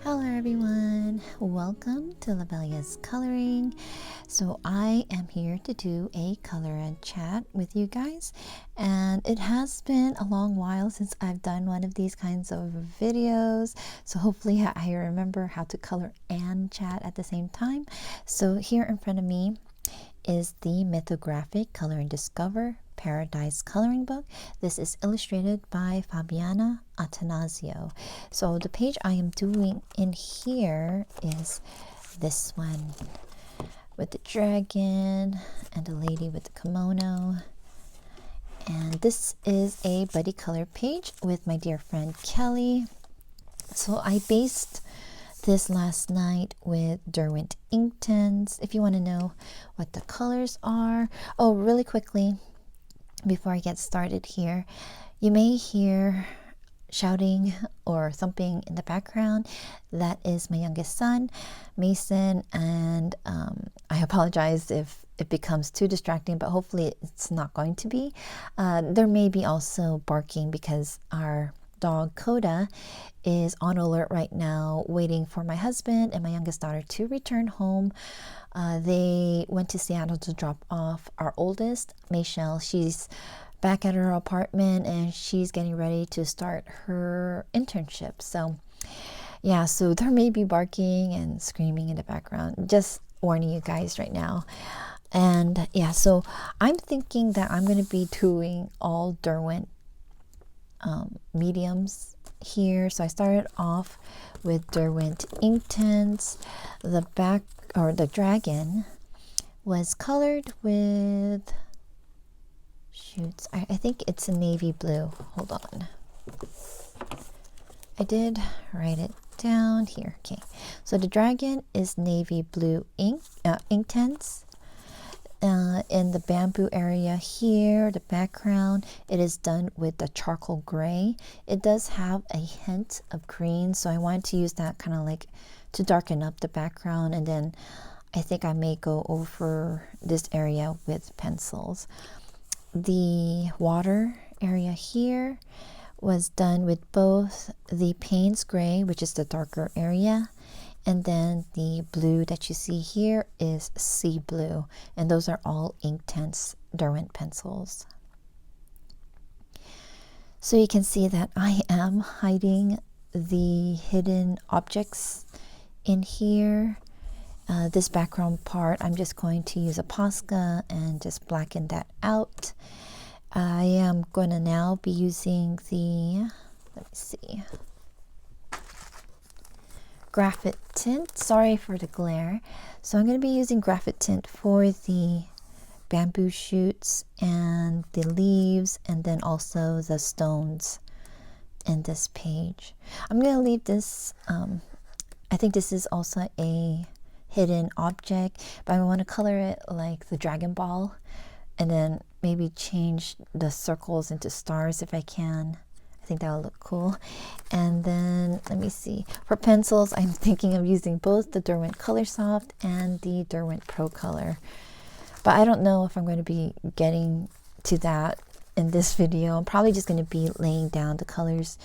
Hello everyone, welcome to Lovella's Coloring. So I am here to do a color and chat with you guys, and it has been a long while since I've done one of these kinds of videos, so hopefully I remember how to color and chat at the same time. So here in front of me is the Mythographic Color and Discover Paradise coloring book. This is illustrated by Fabiana Attanasio. So the page I am doing in here is this one with the dragon and a lady with the kimono. And this is a buddy color page with my dear friend Kelly. So I based this last night with Derwent Inktense. If you want to know what the colors are. Oh, really quickly, before I get started here, you may hear shouting or thumping in the background. That is my youngest son, Mason, and I apologize if it becomes too distracting, but hopefully it's not going to be. There may be also barking because our dog Coda is on alert right now, waiting for my husband and my youngest daughter to return home. They went to Seattle to drop off our oldest, Michelle. She's back at her apartment and she's getting ready to start her internship. So yeah, so there may be barking and screaming in the background. Just warning you guys right now. And yeah, so I'm thinking that I'm going to be doing all Derwent mediums here. So I started off with Derwent Inktense. The back, or the dragon, was colored with, shoots, I think it's a navy blue. Hold on, I did write it down here. Okay, so the dragon is navy blue Inktense. In the bamboo area here, the background, it is done with the charcoal gray. It does have a hint of green, so I wanted to use that kind of like to darken up the background, and then I think I may go over this area with pencils. The water area here was done with both the Payne's gray, which is the darker area, and then the blue that you see here is sea blue, and those are all Inktense Derwent pencils. So you can see that I am hiding the hidden objects in here. This background part, I'm just going to use a Posca and just blacken that out. I am going to now be using the, let me see, graphite tint. Sorry for the glare. So I'm going to be using graphite tint for the bamboo shoots and the leaves, and then also the stones in this page. I'm going to leave this, I think this is also a hidden object, but I want to color it like the Dragon Ball, and then maybe change the circles into stars if I can. I think that will look cool. And then let me see, for pencils I'm thinking of using both the Derwent Color Soft and the Derwent Pro Color, but I don't know if I'm going to be getting to that in this video. I'm probably just going to be laying down the colors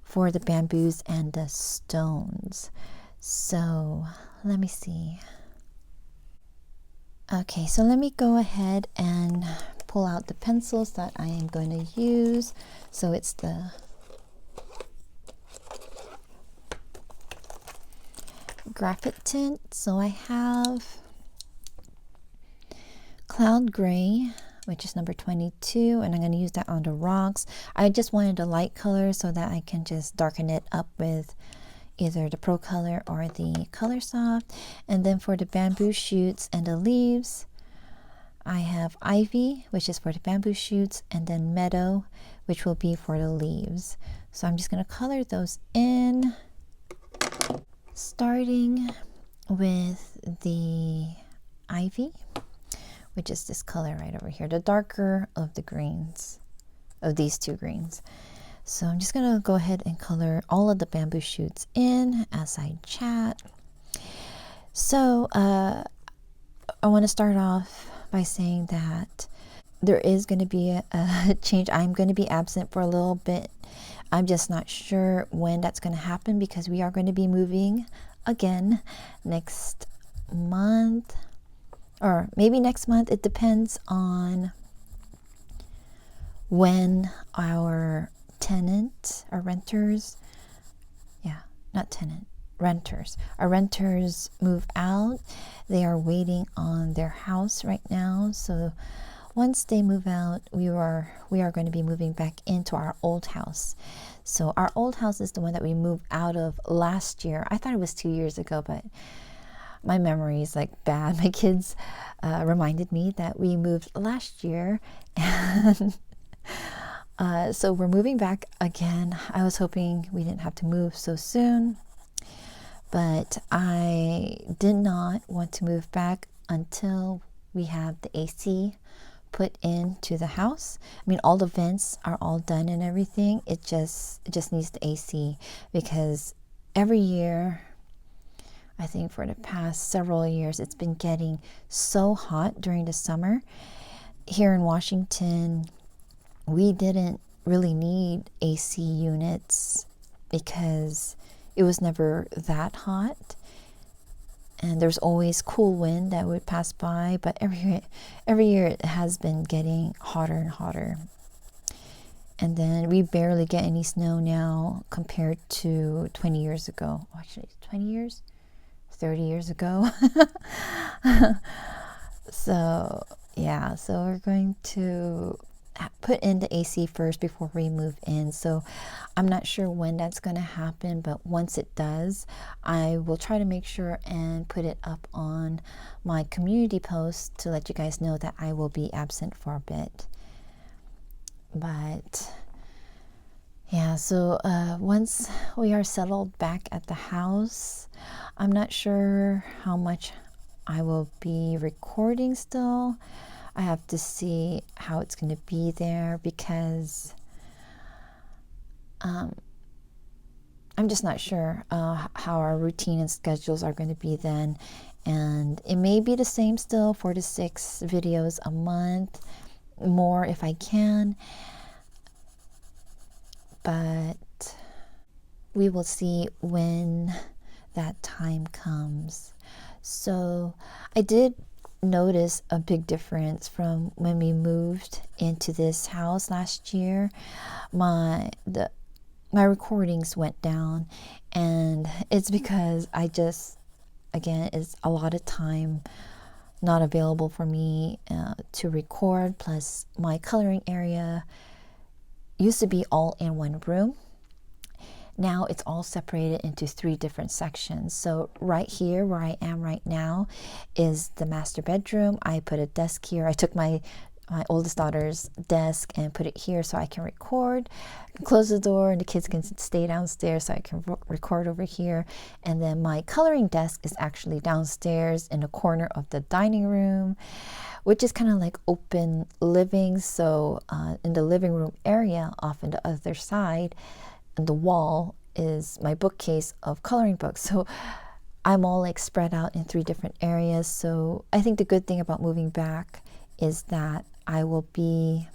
for the bamboos and the stones. So let me see. Okay, so let me go ahead and pull out the pencils that I am going to use. So it's the graphite tint. So I have Cloud Gray, which is number 22, and I'm going to use that on the rocks. I just wanted a light color so that I can just darken it up with either the Pro Color or the Color Soft. And then for the bamboo shoots and the leaves, I have Ivy, which is for the bamboo shoots, and then Meadow, which will be for the leaves. So I'm just going to color those in, starting with the Ivy, which is this color right over here, the darker of the greens, of these two greens. So I'm just going to go ahead and color all of the bamboo shoots in as I chat. So I want to start off by saying that there is going to be a change. I'm going to be absent for a little bit. I'm just not sure when that's going to happen, because we are going to be moving again next month, or maybe next month. It depends on when our tenant, our renters, not tenant, renters, our renters move out. They are waiting on their house right now. So once they move out, we are going to be moving back into our old house. So our old house is the one that we moved out of last year. I thought it was 2 years ago, but my memory is like bad. My kids reminded me that we moved last year, and so we're moving back again. I was hoping we didn't have to move so soon, but I did not want to move back until we have the AC put into the house. I mean, all the vents are all done and everything. It just needs the AC, because every year, I think for the past several years, it's been getting so hot during the summer. Here in Washington, we didn't really need AC units because it was never that hot, and there's always cool wind that would pass by. But every year it has been getting hotter and hotter. And then we barely get any snow now compared to 20 years ago. Actually, 20 years? 30 years ago. So yeah, so we're going to put in the AC first before we move in. So I'm not sure when that's going to happen, but once it does, I will try to make sure and put it up on my community post to let you guys know that I will be absent for a bit. But yeah, so once we are settled back at the house, I'm not sure how much I will be recording still. I have to see how it's going to be there, because I'm just not sure how our routine and schedules are going to be then. And it may be the same still, 4 to 6 videos a month, more if I can. But we will see when that time comes. So I did notice a big difference from when we moved into this house last year. My recordings went down, and it's because I just, again, it's a lot of time not available for me to record. Plus my coloring area used to be all in one room. Now it's all separated into 3 different sections. So right here where I am right now is the master bedroom. I put a desk here. I took my oldest daughter's desk and put it here so I can record. Close the door and the kids can stay downstairs so I can record over here. And then my coloring desk is actually downstairs in the corner of the dining room, which is kind of like open living. So in the living room area off on the other side, the wall is my bookcase of coloring books. So I'm all like spread out in 3 different areas. So I think the good thing about moving back is that I will be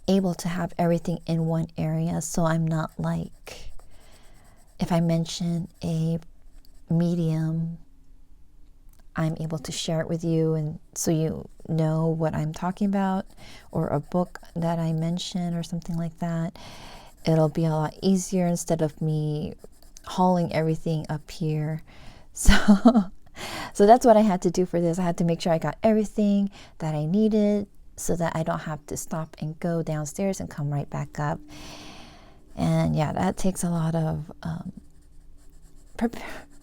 able to have everything in one area. So I'm not like, if I mention a medium, I'm able to share it with you, and so you know what I'm talking about, or a book that I mention or something like that. It'll be a lot easier instead of me hauling everything up here. So that's what I had to do for this. I had to make sure I got everything that I needed so that I don't have to stop and go downstairs and come right back up. And yeah, that takes a lot of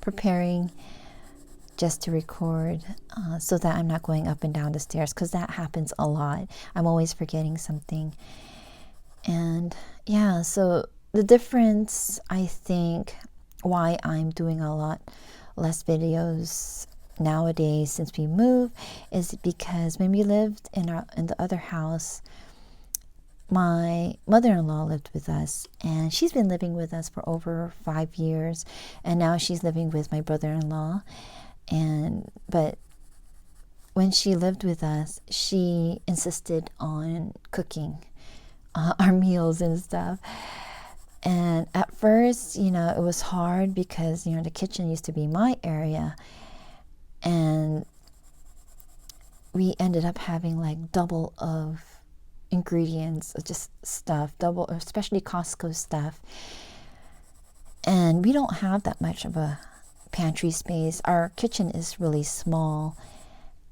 preparing just to record, so that I'm not going up and down the stairs, because that happens a lot. I'm always forgetting something. And yeah, so the difference, I think, why I'm doing a lot less videos nowadays since we moved, is because when we lived in the other house, my mother-in-law lived with us, and she's been living with us for over 5 years, and now she's living with my brother-in-law. But when she lived with us, she insisted on cooking our meals and stuff. And at first, you know, it was hard because, you know, the kitchen used to be my area. And we ended up having like double of ingredients, just stuff, double, especially Costco stuff. And we don't have that much of a pantry space. Our kitchen is really small.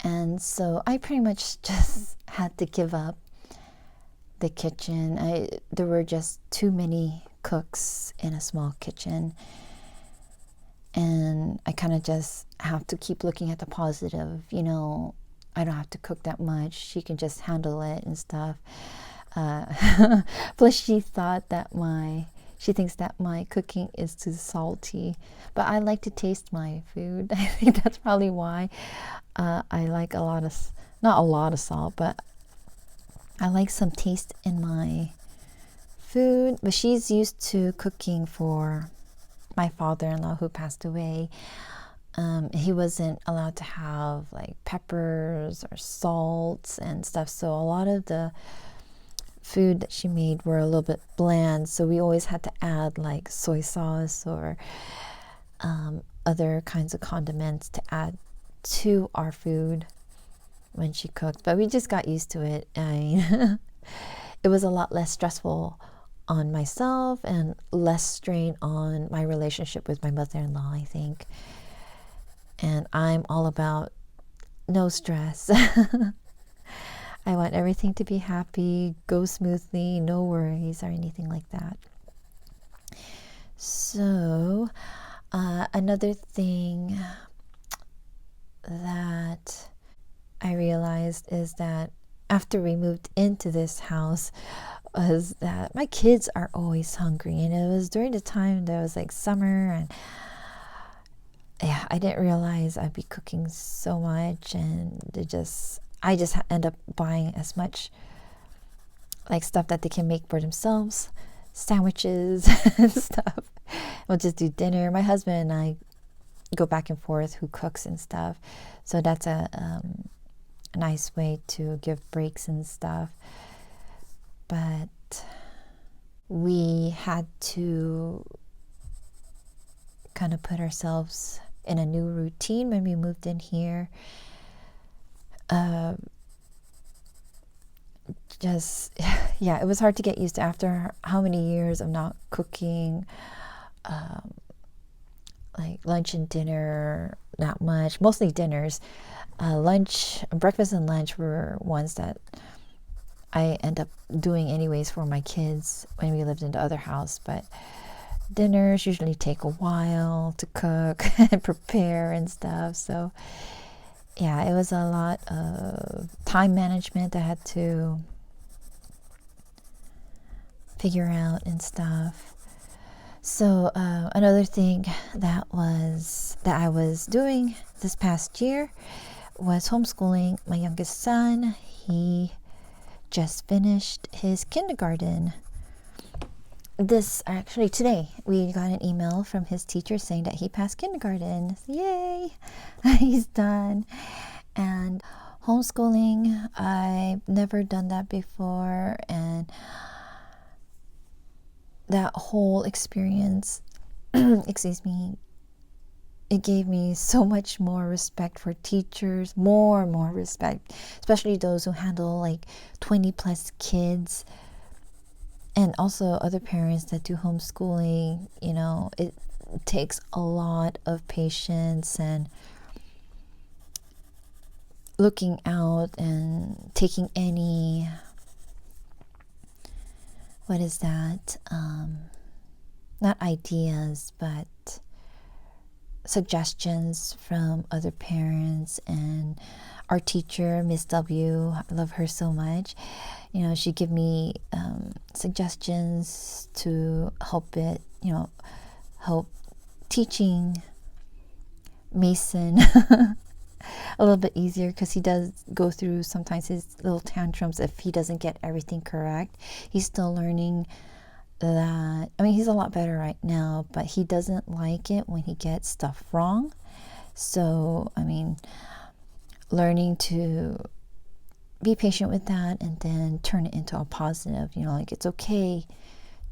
And so I pretty much just had to give up the kitchen. There were just too many cooks in a small kitchen, and I kind of just have to keep looking at the positive. You know, I don't have to cook that much. She can just handle it and stuff. Plus, she thinks that my cooking is too salty, but I like to taste my food. I think that's probably why I like not a lot of salt, but I like some taste in my food. But she's used to cooking for my father-in-law who passed away. He wasn't allowed to have like peppers or salts and stuff, so a lot of the food that she made were a little bit bland, so we always had to add like soy sauce or other kinds of condiments to add to our food when she cooked. But we just got used to it. It was a lot less stressful on myself and less strain on my relationship with my mother-in-law, I think. And I'm all about no stress. I want everything to be happy, go smoothly, no worries or anything like that. So another thing that I realized is that after we moved into this house was that my kids are always hungry, and it was during the time that was like summer, and yeah, I didn't realize I'd be cooking so much, and I just end up buying as much like stuff that they can make for themselves, sandwiches and stuff. We'll just do dinner. My husband and I go back and forth who cooks and stuff, so that's a nice way to give breaks and stuff. But we had to kind of put ourselves in a new routine when we moved in here. Yeah, it was hard to get used to after how many years of not cooking, like lunch and dinner, not much, mostly dinners. Breakfast and lunch were ones that I end up doing anyways for my kids when we lived in the other house, but dinners usually take a while to cook and prepare and stuff. So yeah, it was a lot of time management I had to figure out and stuff. So another thing that I was doing this past year was homeschooling my youngest son. He just finished his kindergarten. Today we got an email from his teacher saying that he passed kindergarten. Yay! He's done. And homeschooling, I've never done that before, and that whole experience excuse me, it gave me so much more respect for teachers, more respect, especially those who handle like 20 plus kids, and also other parents that do homeschooling. You know, it takes a lot of patience and looking out and taking any, what is that? Not ideas, but suggestions from other parents. And our teacher, Miss W, I love her so much. You know, she give me suggestions to help teaching Mason a little bit easier, because he does go through sometimes his little tantrums if he doesn't get everything correct. He's still learning that. I mean, he's a lot better right now, but he doesn't like it when he gets stuff wrong. So, I mean, learning to be patient with that and then turn it into a positive. Like, it's okay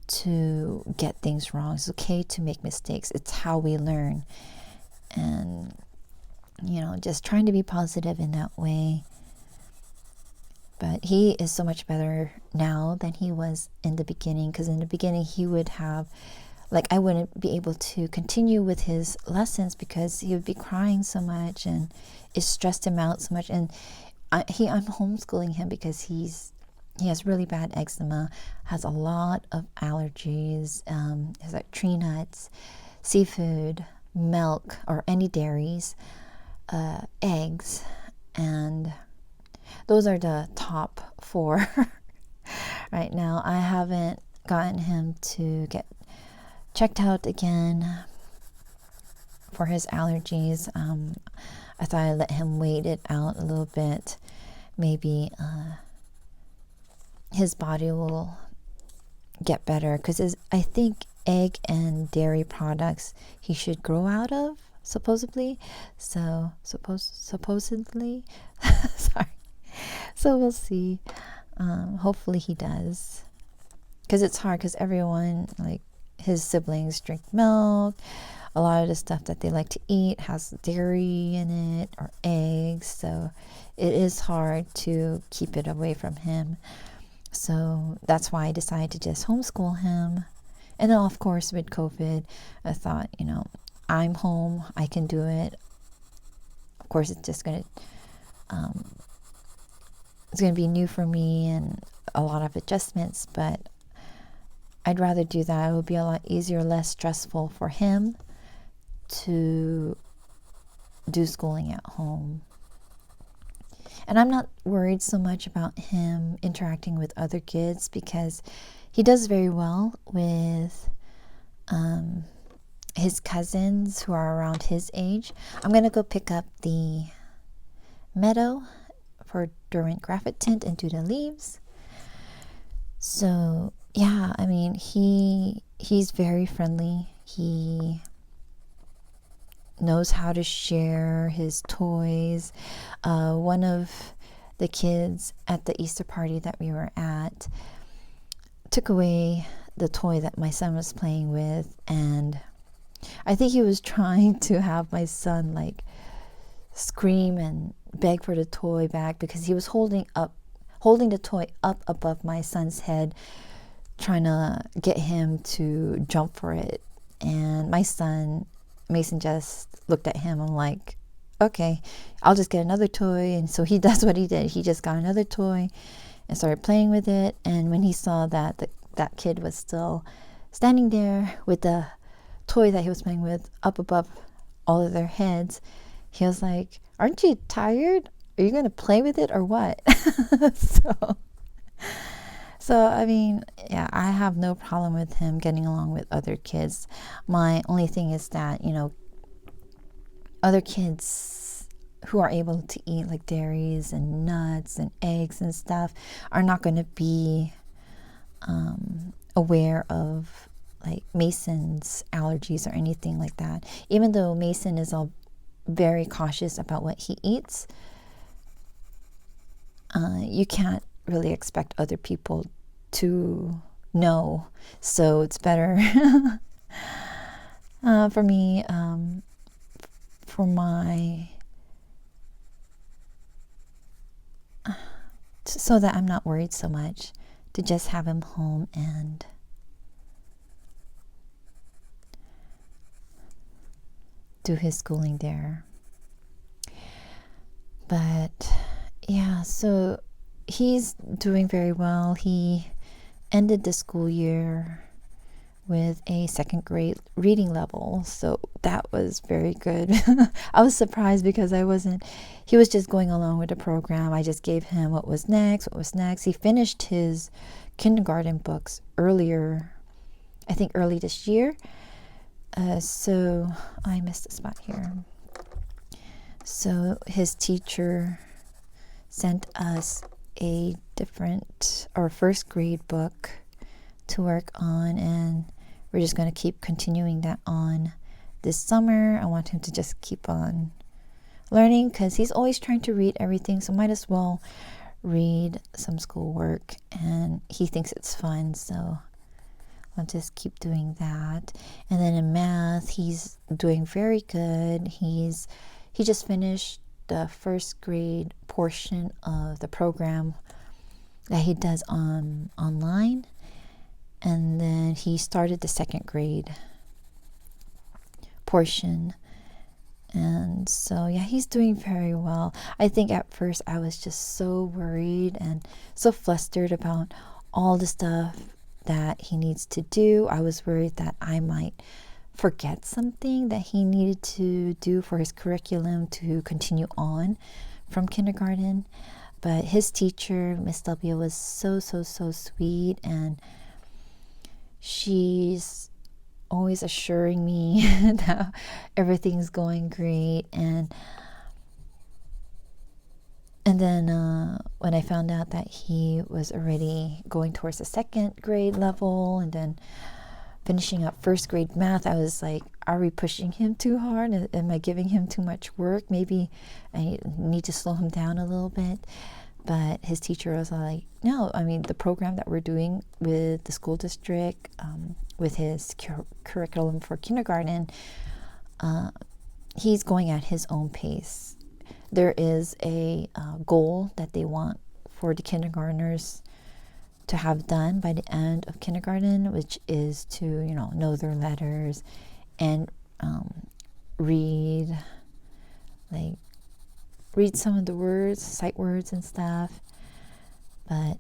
to get things wrong. It's okay to make mistakes. It's how we learn. And, just trying to be positive in that way. But he is so much better now than he was in the beginning. Because in the beginning, he would have, like, I wouldn't be able to continue with his lessons because he would be crying so much and it stressed him out so much. And I'm homeschooling him because he has really bad eczema, has a lot of allergies, has like tree nuts, seafood, milk, or any dairies, eggs, and those are the top 4 right now. I haven't gotten him to get checked out again for his allergies. I thought I'd let him wait it out a little bit. Maybe his body will get better, because I think egg and dairy products he should grow out of, supposedly. Supposedly. Sorry. So we'll see. Hopefully he does, because it's hard, because everyone, like his siblings, drink milk. A lot of the stuff that they like to eat has dairy in it or eggs, so it is hard to keep it away from him. So that's why I decided to just homeschool him. And then, of course, with COVID, I thought, I'm home, I can do it. Of course, it's just going to be new for me and a lot of adjustments, but I'd rather do that. It would be a lot easier, less stressful for him to do schooling at home. And I'm not worried so much about him interacting with other kids, because he does very well with his cousins who are around his age. I'm going to go pick up the meadow for Derwent Graphite Tint and do the leaves. So yeah, I mean, he's very friendly. He knows how to share his toys. One of the kids at the Easter party that we were at took away the toy that my son was playing with, and I think he was trying to have my son like scream and beg for the toy back, because he was holding the toy up above my son's head, trying to get him to jump for it. And my son Mason just looked at him and like, okay, I'll just get another toy. And so that's what he did. He just got another toy and started playing with it. And when he saw that that kid was still standing there with the toy that he was playing with up above all of their heads, he was like, aren't you tired? Are you going to play with it or what? So, I mean, yeah, I have no problem with him getting along with other kids. My only thing is that, other kids who are able to eat like dairies and nuts and eggs and stuff are not going to be aware of like Mason's allergies or anything like that. Even though Mason is all very cautious about what he eats, you can't really expect other people to know. So it's better for me, so that I'm not worried so much, to just have him home and do his schooling there. But yeah, so he's doing very well. He ended the school year with a 2nd grade reading level, so that was very good. I was surprised because he was just going along with the program. I just gave him what was next. He finished his kindergarten books earlier, I think early this year. So I missed a spot here. So his teacher sent us a different or 1st grade book to work on, and we're just going to keep continuing that on this summer. I want him to just keep on learning because he's always trying to read everything, so might as well read some schoolwork, and he thinks it's fun, so I'll just keep doing that. And then in math, he's doing very good. He just finished the first grade portion of the program that he does online, and then he started the second grade portion. And so yeah, he's doing very well. I think at first I was just so worried and so flustered about all the stuff that he needs to do. I was worried that I might forget something that he needed to do for his curriculum to continue on from kindergarten. But his teacher, Miss W, was so sweet, and she's always assuring me that everything's going great. And then when I found out that he was already going towards the second grade level and then finishing up first grade math, I was like, are we pushing him too hard? Am I giving him too much work? Maybe I need to slow him down a little bit. But his teacher was like, no, I mean, the program that we're doing with the school district, with his curriculum for kindergarten, he's going at his own pace. There is a goal that they want for the kindergartners to have done by the end of kindergarten, which is to, know their letters and read some of the words, sight words and stuff. But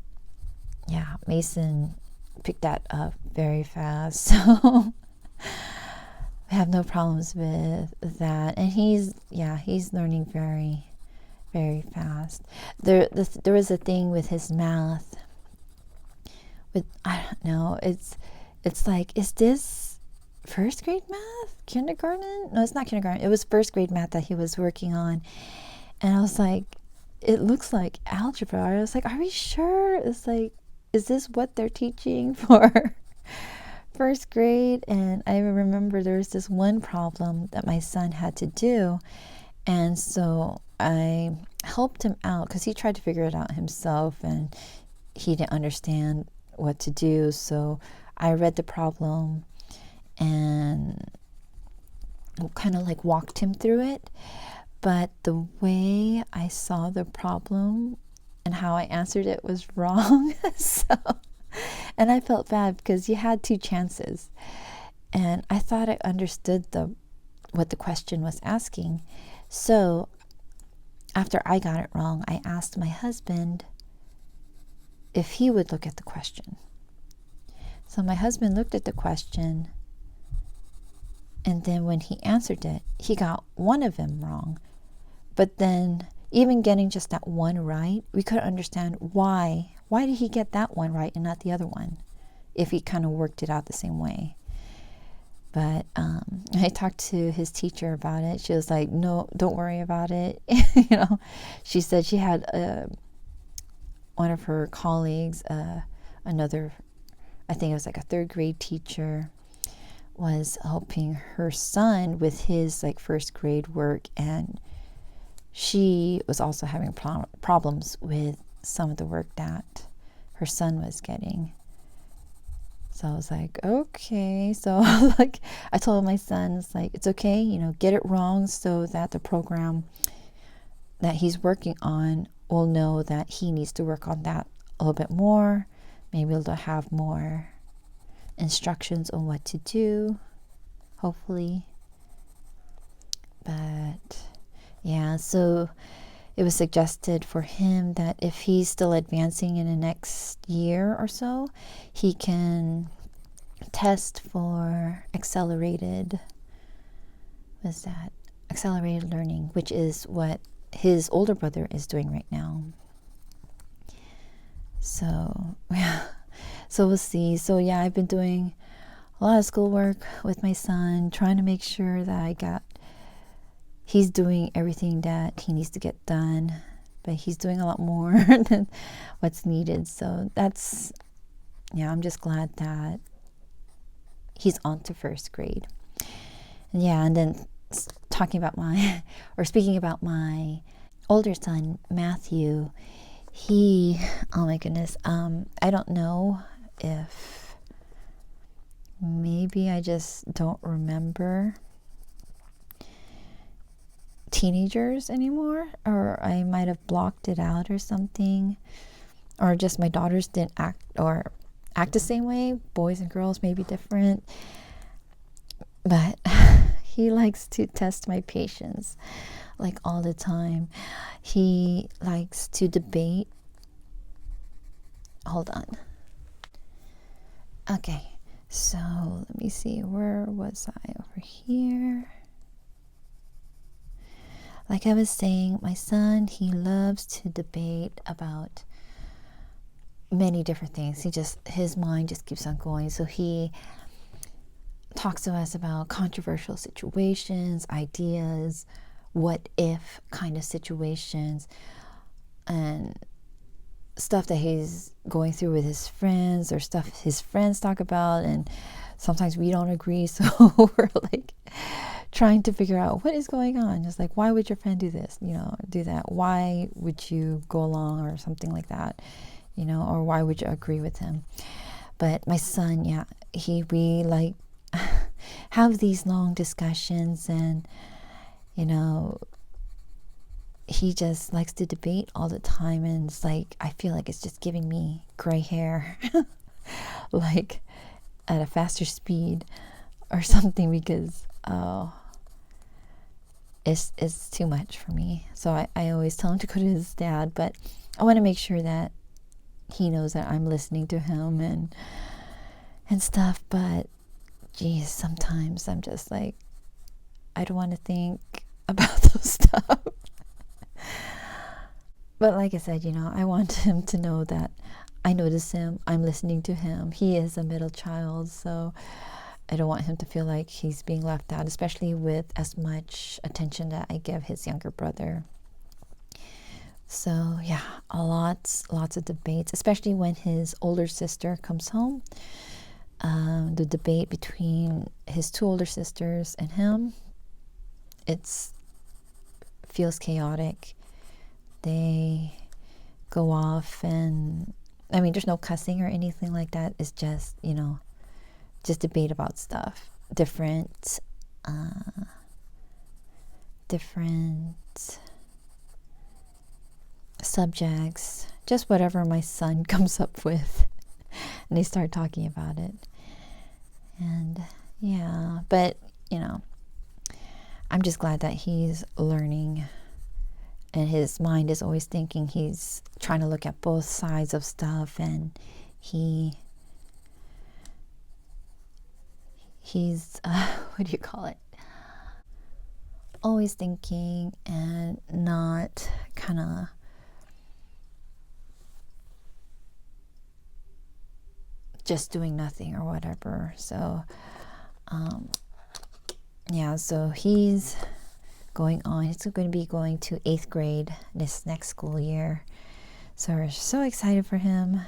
yeah, Mason picked that up very fast, so I have no problems with that. And he's learning very, very fast. There was a thing with his math. I don't know. It's like, is this first grade math? Kindergarten? No, it's not kindergarten. It was first grade math that he was working on. And I was like, it looks like algebra. I was like, are we sure? It's like, is this what they're teaching for first grade? And I remember there was this one problem that my son had to do. And so I helped him out because he tried to figure it out himself and he didn't understand what to do. So I read the problem and kind of like walked him through it. But the way I saw the problem and how I answered it was wrong. And I felt bad because you had 2 chances. And I thought I understood what the question was asking. So after I got it wrong, I asked my husband if he would look at the question. So my husband looked at the question, and then when he answered it, he got one of them wrong. But then even getting just that one right, we couldn't understand why. Why did he get that one right and not the other one if he kind of worked it out the same way? But I talked to his teacher about it. She was like, no, don't worry about it. She said she had one of her colleagues, another, I think it was like a 3rd grade teacher, was helping her son with his first grade work, and she was also having problems with some of the work that her son was getting. So I was like, okay. So I told my son, it's okay, get it wrong so that the program that he's working on will know that he needs to work on that a little bit more. Maybe they'll have more instructions on what to do, hopefully. But yeah, so it was suggested for him that if he's still advancing in the next year or so, he can test for accelerated learning, which is what his older brother is doing right now. So yeah, so we'll see. So yeah, I've been doing a lot of schoolwork with my son, trying to make sure that he's doing everything that he needs to get done, but he's doing a lot more than what's needed. So I'm just glad that he's on to first grade. And then talking about my, or speaking about my older son, Matthew, he, oh my goodness, I don't know if maybe I just don't remember teenagers anymore, or I might have blocked it out or something, or just my daughters didn't act the same way. Boys and girls may be different, but he likes to test my patience like all the time. He likes to debate. Hold on. Okay, so let me see, where was I? Over here. Like I was saying, my son, he loves to debate about many different things. His mind just keeps on going. So he talks to us about controversial situations, ideas, what if kind of situations, and stuff that he's going through with his friends, or stuff his friends talk about, and sometimes we don't agree. So we're like trying to figure out what is going on. Just like, why would your friend do this, do that? Why would you go along, or something like that, or why would you agree with him? But my son, yeah, we like have these long discussions, and he just likes to debate all the time, and it's like, I feel like it's just giving me gray hair like at a faster speed or something, because it's too much for me. So I always tell him to go to his dad, but I want to make sure that he knows that I'm listening to him and stuff. But geez, sometimes I'm just like, I don't want to think about those stuff. But like I said, I want him to know that I notice him, I'm listening to him. He is a middle child, so I don't want him to feel like he's being left out, especially with as much attention that I give his younger brother. So yeah, lots of debates, especially when his older sister comes home. The debate between his two older sisters and him, feels chaotic. They go off, and I mean, there's no cussing or anything like that. It's just, just debate about stuff, different subjects, just whatever my son comes up with, and they start talking about it. And yeah, but I'm just glad that he's learning, and his mind is always thinking. He's trying to look at both sides of stuff, and he's what do you call it? Always thinking, and not kind of just doing nothing or whatever. So yeah, so he's going on. He's going to be going to 8th grade this next school year. So we're so excited for him.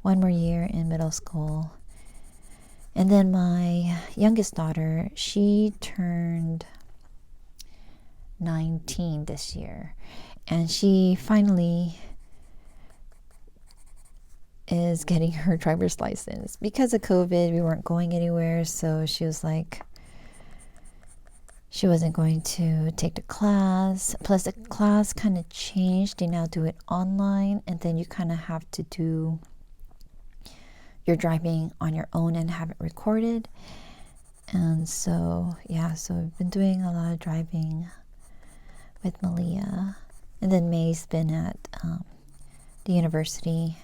One more year in middle school. And then my youngest daughter, she turned 19 this year. And she finally is getting her driver's license. Because of COVID, we weren't going anywhere. So she was like, she wasn't going to take the class. Plus the class kind of changed. They now do it online, and then you kind of have to do your driving on your own and have it recorded. And so yeah, so we've been doing a lot of driving with Malia. And then May's been at the university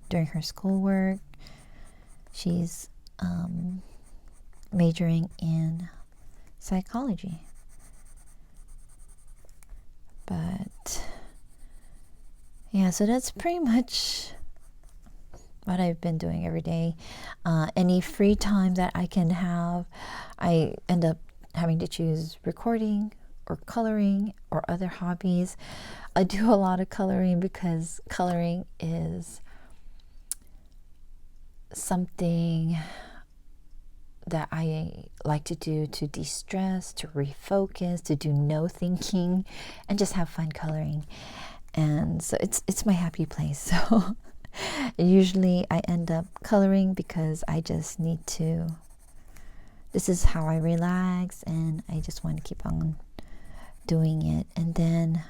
doing her schoolwork. She's majoring in psychology. But yeah, so that's pretty much what I've been doing every day. Any free time that I can have, I end up having to choose recording or coloring or other hobbies. I do a lot of coloring because coloring is something that I like to do to de-stress, to refocus, to do no thinking, and just have fun coloring. And so it's my happy place. So usually I end up coloring because I just need to. This is how I relax, and I just want to keep on doing it. And then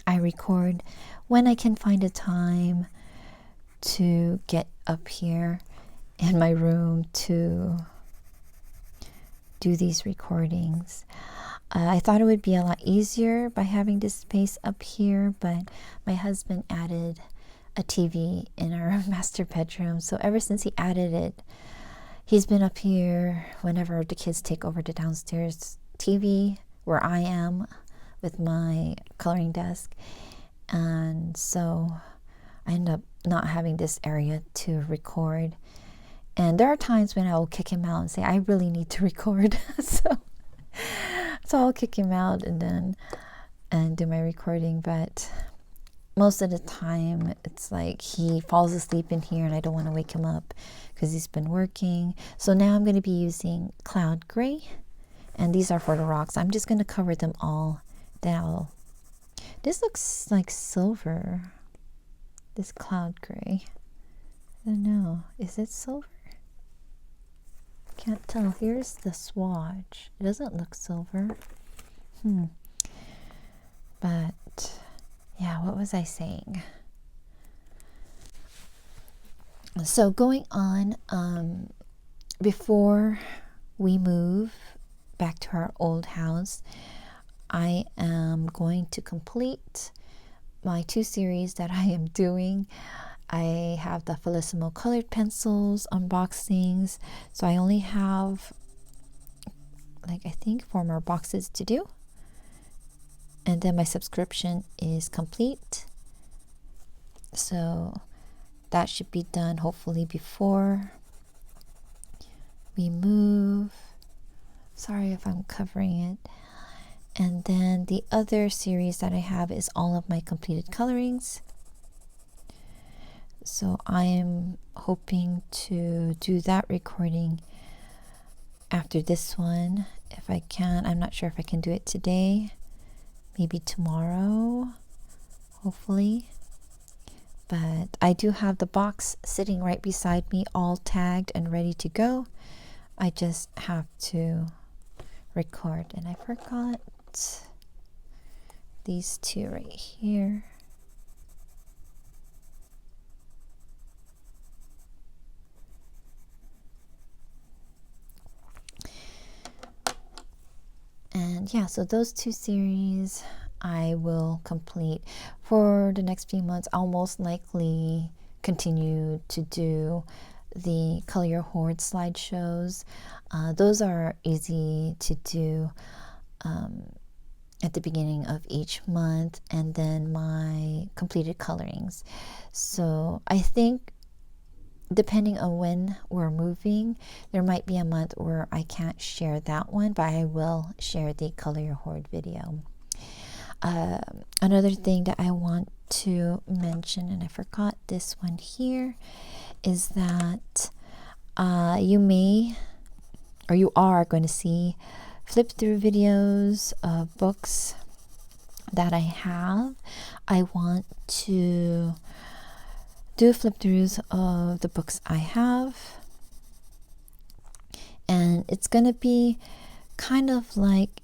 I record when I can find a time to get up here in my room to do these recordings. I thought it would be a lot easier by having this space up here, but my husband added a TV in our master bedroom. So ever since he added it, he's been up here whenever the kids take over the downstairs TV where I am with my coloring desk. And so I end up not having this area to record. And there are times when I will kick him out and say, I really need to record. so I'll kick him out and do my recording. But most of the time, it's like he falls asleep in here and I don't want to wake him up because he's been working. So now I'm going to be using Cloud Gray. And these are for the rocks. I'm just going to cover them all. This looks like silver. This Cloud Gray. I don't know. Is it silver? Can't tell. Here's the swatch. It doesn't look silver. But yeah, what was I saying? So going on, before we move back to our old house, I am going to complete my 2 series that I am doing. I have the Felissimo colored pencils unboxings, so I only have I think 4 more boxes to do, and then my subscription is complete, so that should be done hopefully before we move. Sorry if I'm covering it. And then the other series that I have is all of my completed colorings. So I am hoping to do that recording after this one, if I can. I'm not sure if I can do it today, maybe tomorrow, hopefully. But I do have the box sitting right beside me, all tagged and ready to go. I just have to record, and I forgot these 2 right here. And yeah, so those 2 series I will complete for the next few months. I'll most likely continue to do the Color Your Hoard slideshows. Those are easy to do at the beginning of each month, and then my completed colorings. So I think depending on when we're moving, there might be a month where I can't share that one, but I will share the Color Your Hoard video. Another thing that I want to mention, and I forgot this one here, is that you are going to see flip through videos of books that I have. I want to do flip throughs of the books I have, and it's going to be kind of like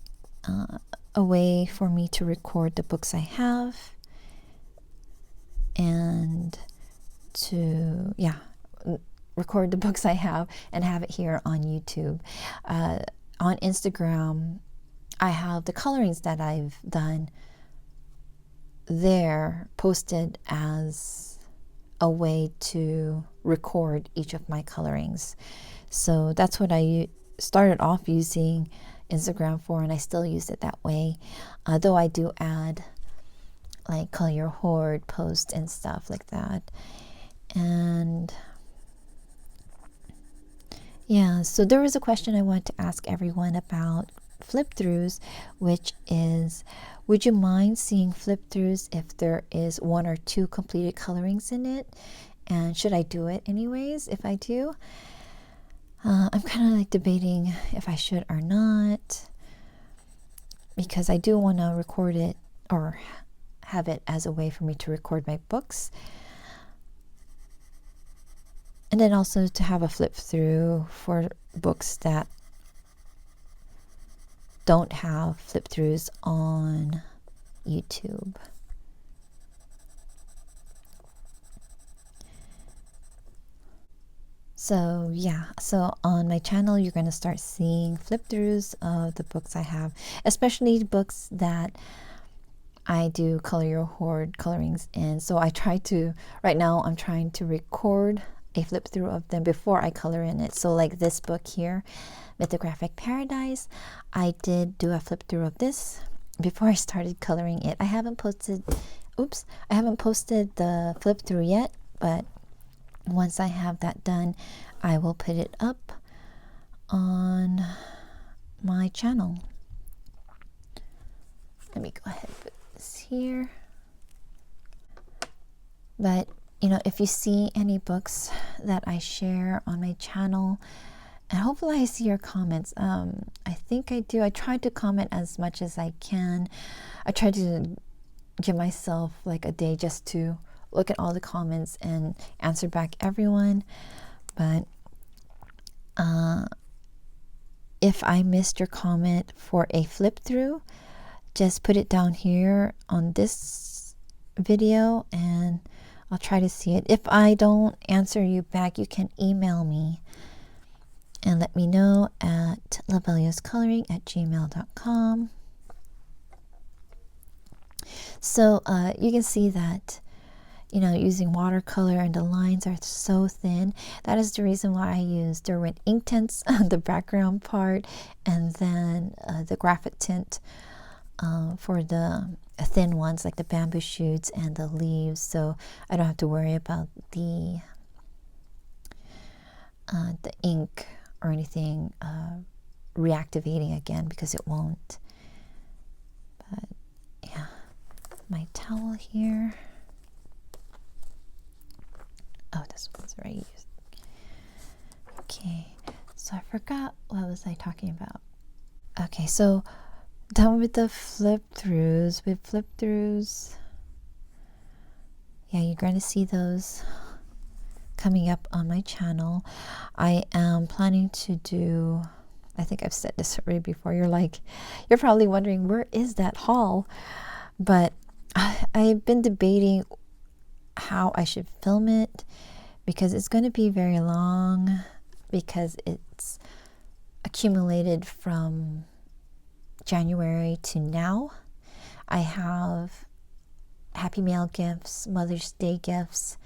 a way for me to record the books I have and to record the books I have and have it here on YouTube. On Instagram, I have the colorings that I've done there posted as a way to record each of my colorings. So that's what I started off using Instagram for, and I still use it that way. Though I do add like Color Your Hoard posts and stuff like that. And yeah, so there was a question I want to ask everyone about flip throughs, which is, would you mind seeing flip throughs if there is 1 or 2 completed colorings in it? And should I do it anyways if I do? I'm kind of like debating if I should or not, because I do want to record it or have it as a way for me to record my books, and then also to have a flip through for books that don't have flip throughs on YouTube. So yeah, so on my channel you're going to start seeing flip throughs of the books I have, especially books that I do color your hoard colorings in. So I try to, right now I'm trying to record a flip through of them before I color in it. So like this book here, Mythographic Paradise, I did do a flip through of this before I started coloring it. I haven't posted the flip through yet, but once I have that done, I will put it up on my channel. Let me go ahead and put this here. But you know, if you see any books that I share on my channel, and hopefully I see your comments. I think I do. I try to comment as much as I can. I try to give myself like a day just to look at all the comments and answer back everyone. But if I missed your comment for a flip through, just put it down here on this video and I'll try to see it. If I don't answer you back, you can email me and let me know at lovellascoloring@gmail.com. So you can see that, you know, using watercolor and the lines are so thin. That is the reason why I use Derwent ink tints on the background part, and then the graphic tint for the thin ones like the bamboo shoots and the leaves, so I don't have to worry about the ink or anything reactivating again, because it won't. But yeah, my towel here. Oh, this one's already used. Okay, so I forgot, what was I talking about? Okay, so done with the flip throughs. With flip throughs, yeah, you're going to see those coming up on my channel. I am planning to do, I think I've said this already before, you're probably wondering, where is that haul? But I've been debating how I should film it, because it's going to be very long, because it's accumulated from January to now. I have Happy Mail gifts, Mother's Day gifts,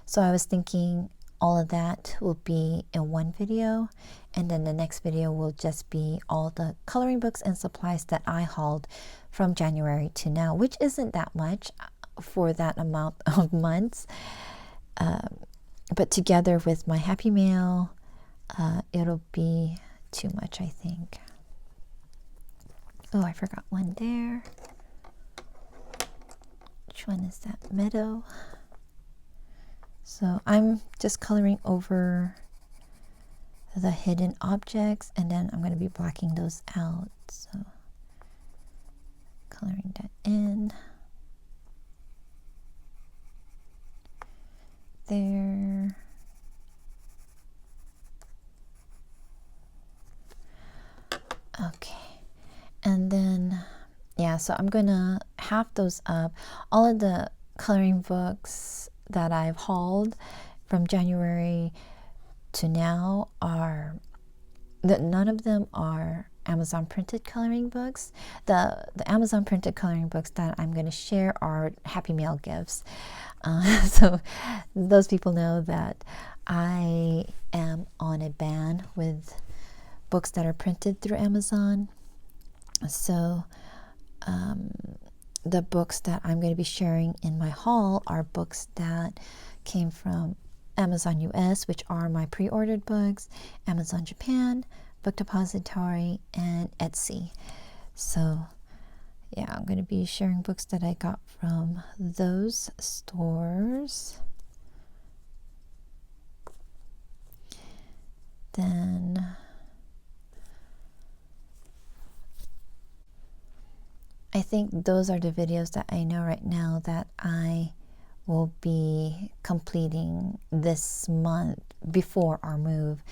so I was thinking all of that will be in one video, and then the next video will just be all the coloring books and supplies that I hauled from January to now, which isn't that much for that amount of months, but together with my Happy Mail, it'll be too much, I think. Oh, I forgot one there. Which one is that? Meadow. So I'm just coloring over the hidden objects, and then I'm going to be blacking those out. So coloring that in. There. Okay. And then, yeah, so I'm gonna have those up. All of the coloring books that I've hauled from January to now are, none of them are Amazon printed coloring books. The Amazon printed coloring books that I'm going to share are Happy Mail gifts. So those people know that I am on a ban with books that are printed through Amazon. So the books that I'm going to be sharing in my haul are books that came from Amazon US, which are my pre-ordered books, Amazon Japan, Book Depository, and Etsy. So yeah, I'm going to be sharing books that I got from those stores. then I think those are the videos that I know right now that I will be completing this month before our move.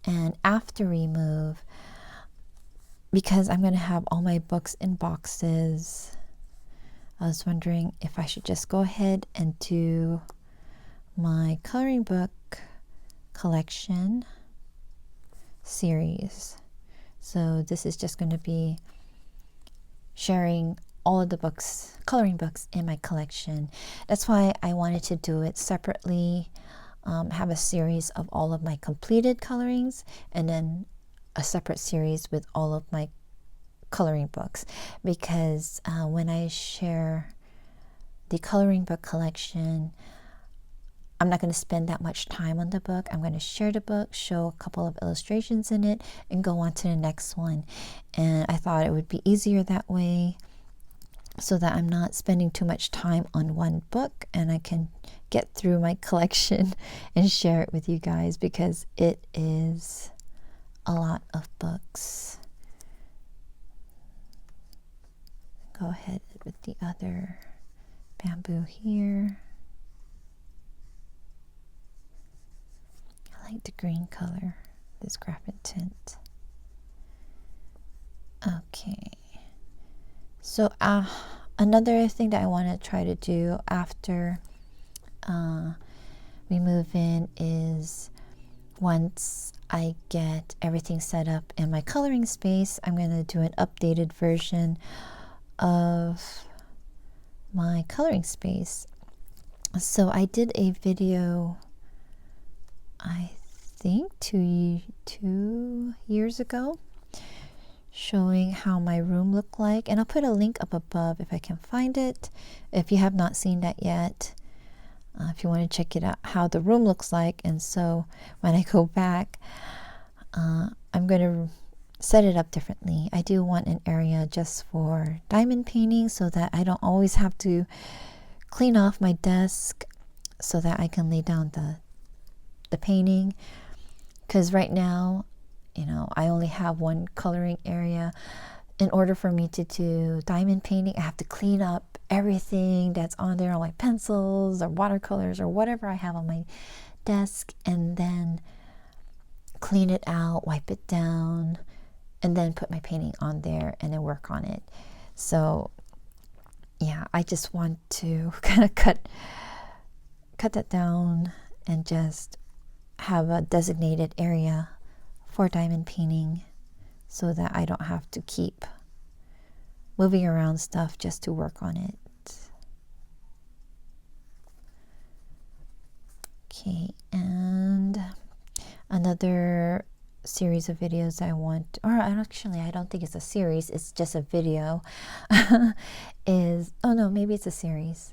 And after we move, because I'm going to have all my books in boxes, I was wondering if I should just go ahead and do my coloring book collection series. So this is just going to be sharing all of the books, coloring books in my collection. That's why I wanted to do it separately, have a series of all of my completed colorings, and then a separate series with all of my coloring books, because when I share the coloring book collection, I'm not going to spend that much time on the book. I'm going to share the book, show a couple of illustrations in it, and go on to the next one. And I thought it would be easier that way, so that I'm not spending too much time on one book, and I can get through my collection and share it with you guys, because it is a lot of books. Go ahead with the other bamboo here. I like the green color, this graphite tint. Okay. So another thing that I want to try to do after we move in is, once I get everything set up in my coloring space, I'm going to do an updated version of my coloring space. So I did a video, I think two years ago, showing how my room looked like, and I'll put a link up above if I can find it, if you have not seen that yet, if you want to check it out, how the room looks like. And so when I go back, I'm going to set it up differently. I do want an area just for diamond painting, so that I don't always have to clean off my desk, so that I can lay down the painting, because right now, you know, I only have one coloring area. In order for me to do diamond painting, I have to clean up everything that's on there, all my pencils or watercolors or whatever I have on my desk, and then clean it out, wipe it down, and then put my painting on there and then work on it. So yeah, I just want to kind of cut that down and just have a designated area for diamond painting, so that I don't have to keep moving around stuff just to work on it. Okay, and another series of videos I want, or actually I don't think it's a series, it's just a video, is, oh no, maybe it's a series.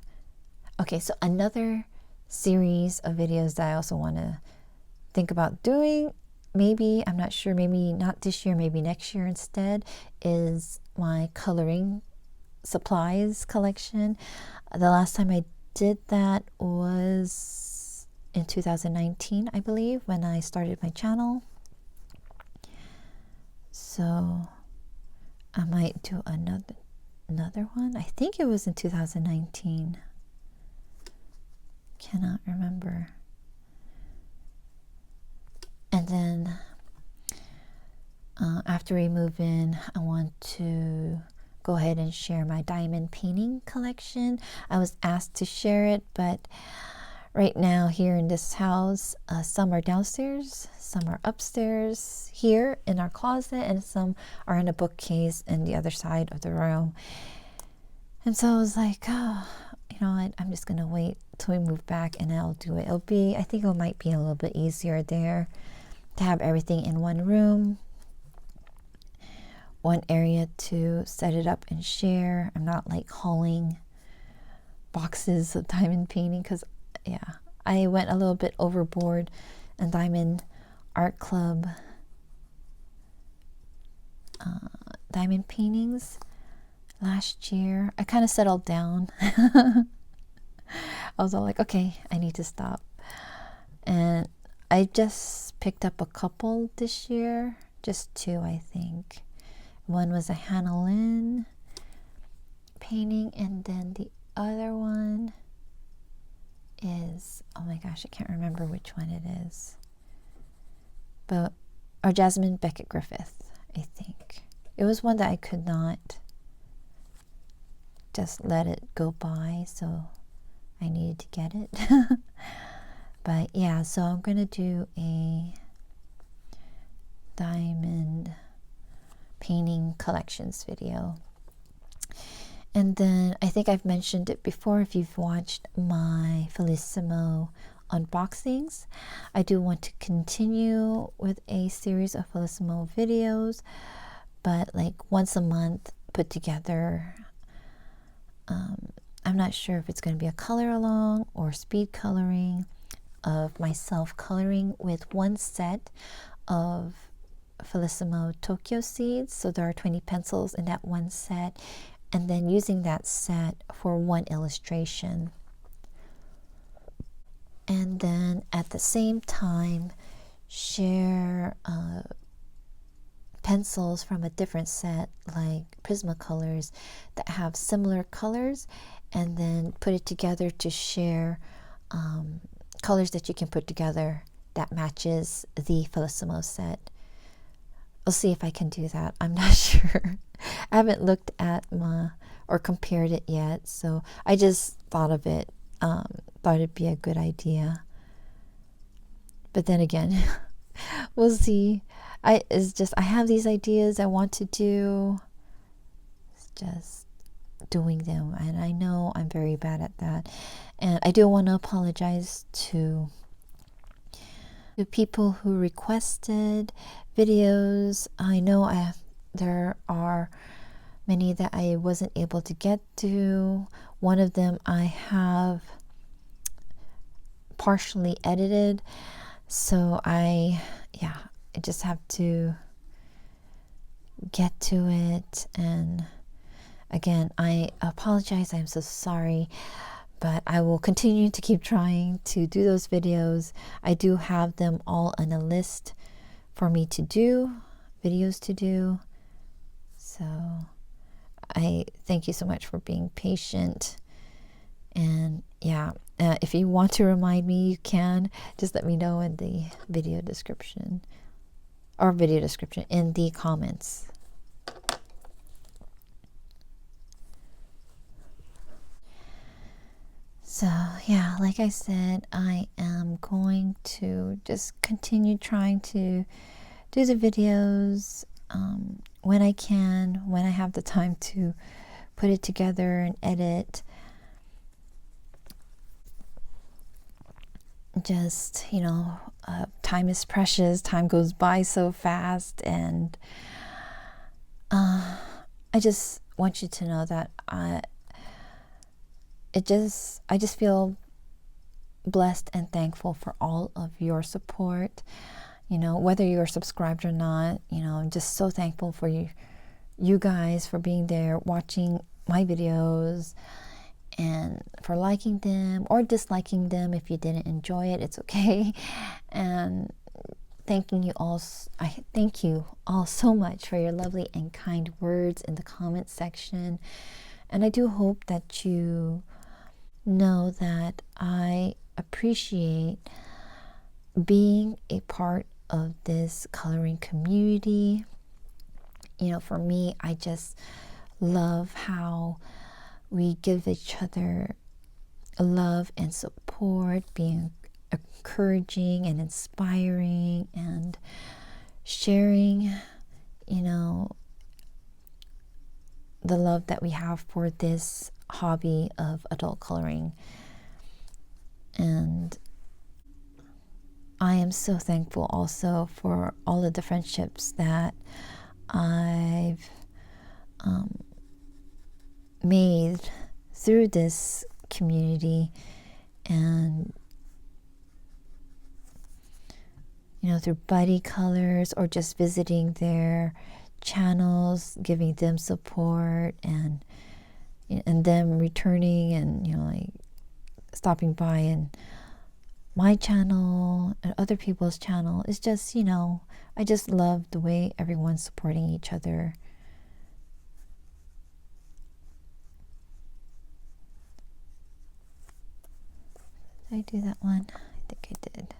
Okay, so another series of videos that I also want to think about doing, maybe, I'm not sure, maybe not this year, maybe next year instead, is my coloring supplies collection. The last time I did that was in 2019, I believe, when I started my channel. So I might do another one. I think it was in 2019. Cannot remember. And then after we move in, I want to go ahead and share my diamond painting collection. I was asked to share it, but right now here in this house, some are downstairs, some are upstairs here in our closet, and some are in a bookcase in the other side of the room. And so I was like, oh, you know what, I'm just gonna wait till we move back and I'll do it. I think it might be a little bit easier there to have everything in one room, one area to set it up and share. I'm not like hauling boxes of diamond painting, because yeah, I went a little bit overboard in Diamond Art Club diamond paintings last year. I kind of settled down. I was all like, okay, I need to stop. And I just picked up a couple this year, just 2 I think. One was a Hannah Lynn painting, and then the other one is, oh my gosh, I can't remember which one it is, but or Jasmine Beckett Griffith, I think. It was one that I could not just let it go by, so I needed to get it. But yeah, so I'm gonna do a diamond painting collections video. And then I think I've mentioned it before, if you've watched my Felissimo unboxings, I do want to continue with a series of Felissimo videos, but like once a month put together. I'm not sure if it's going to be a color along or speed coloring of myself coloring with one set of Felissimo Tokyo seeds. So there are 20 pencils in that one set, and then using that set for one illustration. And then at the same time share pencils from a different set, like Prismacolors, that have similar colors, and then put it together to share colors that you can put together that matches the Felissimo set. I'll see if I can do that. I'm not sure. I haven't looked at or compared it yet, so I just thought of it. Thought it'd be a good idea. But then again, we'll see. I have these ideas I want to do. It's just doing them, and I know I'm very bad at that. And I do want to apologize to the people who requested videos. I know there are many that I wasn't able to get to. One of them I have partially edited, so I just have to get to it. And again, I apologize. I'm so sorry, but I will continue to keep trying to do those videos. I do have them all on a list for me to do, videos to do. So I thank you so much for being patient. And yeah, if you want to remind me, you can. Just let me know in the video description, in the comments. So yeah, like I said, I am going to just continue trying to do the videos when I can, when I have the time to put it together and edit. Just, time is precious. Time goes by so fast, and I just want you to know that I just feel blessed and thankful for all of your support. Whether you're subscribed or not, I'm just so thankful for you guys for being there, watching my videos, and for liking them or disliking them. If you didn't enjoy it, it's okay. And I thank you all so much for your lovely and kind words in the comment section. And I do hope that you know that I appreciate being a part of this coloring community. For me, I just love how we give each other love and support, being encouraging and inspiring, and sharing, the love that we have for this hobby of adult coloring. And I am so thankful also for all of the friendships that I've made through this community, and through buddy colors or just visiting their channels, giving them support, and them returning and like stopping by and my channel and other people's channel. It's just, you know, I just love the way everyone's supporting each other. Did I do that one? I think I did.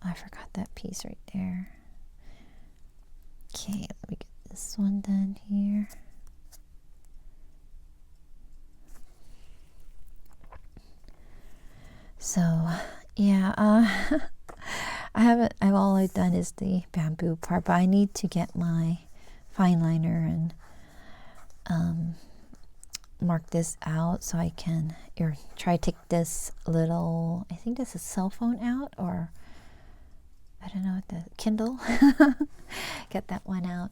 I forgot that piece right there. Okay, let me get this one done here. So yeah, all I've done is the bamboo part, but I need to get my fine liner and mark this out so I can try to take this little, I think this is cell phone out, or I don't know, the Kindle. Get that one out.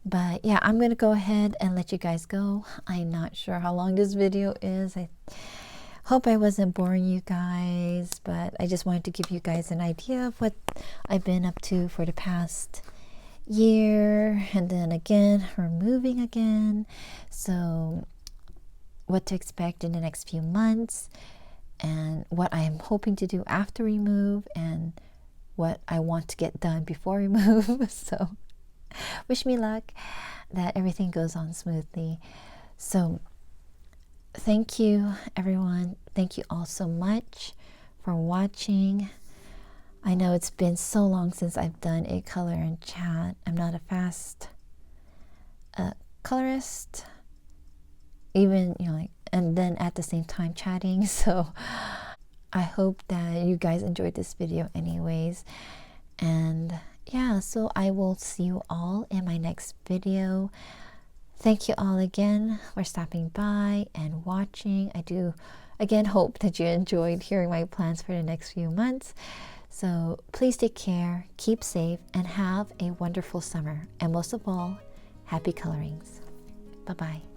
But yeah, I'm gonna go ahead and let you guys go. I'm not sure how long this video is. I hope I wasn't boring you guys, but I just wanted to give you guys an idea of what I've been up to for the past year. And then again, we're moving again, so what to expect in the next few months, and what I am hoping to do after we move, and what I want to get done before we move. So wish me luck, that everything goes on smoothly. So thank you, everyone. Thank you all so much for watching. I know it's been so long since I've done a color and chat. I'm not a fast colorist, even, you know, like, and then at the same time chatting. So I hope that you guys enjoyed this video anyways. And yeah, so I will see you all in my next video. Thank you all again for stopping by and watching. I do again hope that you enjoyed hearing my plans for the next few months. So please take care, keep safe, and have a wonderful summer. And most of all, happy colorings. Bye-bye.